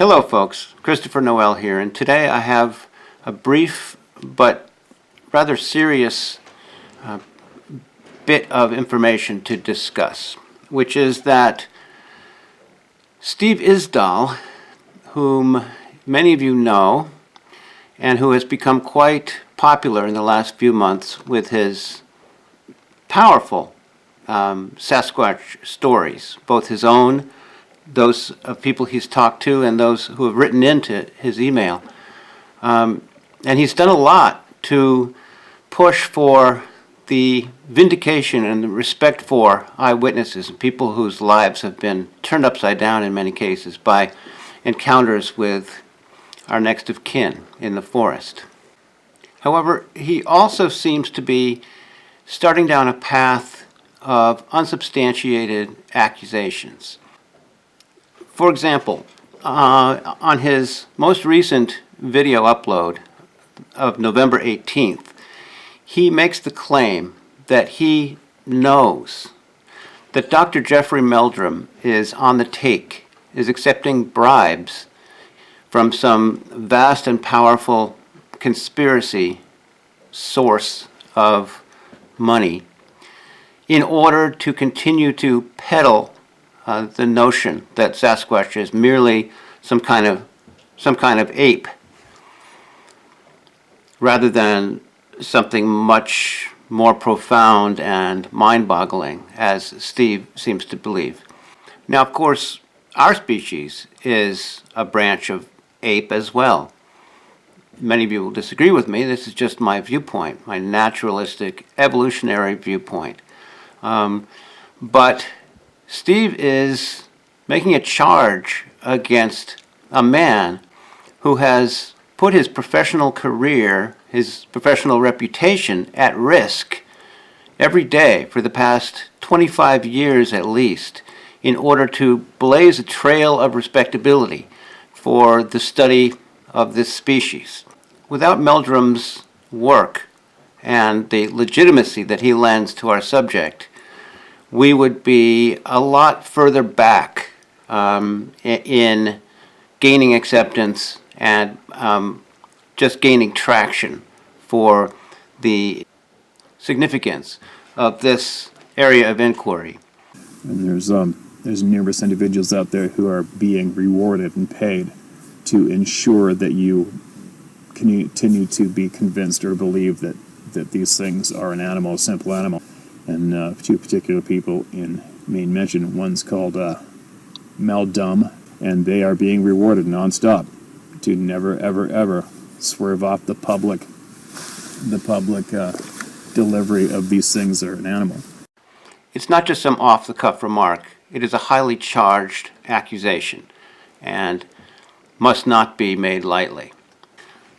Hello folks, Christopher Noel here, and today I have a brief but rather serious bit of information to discuss, which is that Steve Isdahl, whom many of you know, and who has become quite popular in the last few months with his powerful Sasquatch stories, both his own, those of people he's talked to, and those who have written into his email. And he's done a lot to push for the vindication and the respect for eyewitnesses and people whose lives have been turned upside down in many cases by encounters with our next of kin in the forest. However, he also seems to be starting down a path of unsubstantiated accusations. For example, on his most recent video upload of November 18th, he makes the claim that he knows that Dr. Jeffrey Meldrum is on the take, is accepting bribes from some vast and powerful conspiracy source of money in order to continue to peddle the notion that Sasquatch is merely some kind of ape, rather than something much more profound and mind-boggling, as Steve seems to believe. Now, of course, our species is a branch of ape as well. Many of you will disagree with me. This is just my viewpoint, my naturalistic, evolutionary viewpoint. But Steve is making a charge against a man who has put his professional career, his professional reputation at risk every day for the past 25 years at least, in order to blaze a trail of respectability for the study of this species. Without Meldrum's work and the legitimacy that he lends to our subject, we would be a lot further back in gaining acceptance and just gaining traction for the significance of this area of inquiry. And there's numerous individuals out there who are being rewarded and paid to ensure that you continue to be convinced or believe that these things are an animal, a simple animal. And two particular people in main mention. One's called Meldrum, and they are being rewarded nonstop to never, ever, ever swerve off the public delivery of these things are an animal. It's not just some off-the-cuff remark. It is a highly charged accusation and must not be made lightly.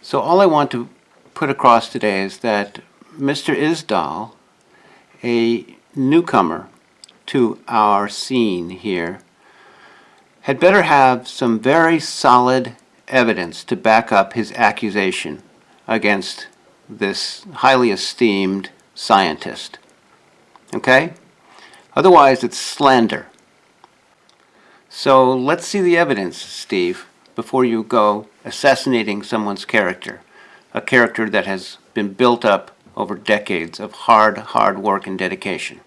So all I want to put across today is that Mr. Isdahl, a newcomer to our scene here, had better have some very solid evidence to back up his accusation against this highly esteemed scientist. Okay? Otherwise, it's slander. So let's see the evidence, Steve, before you go assassinating someone's character, a character that has been built up over decades of hard work and dedication.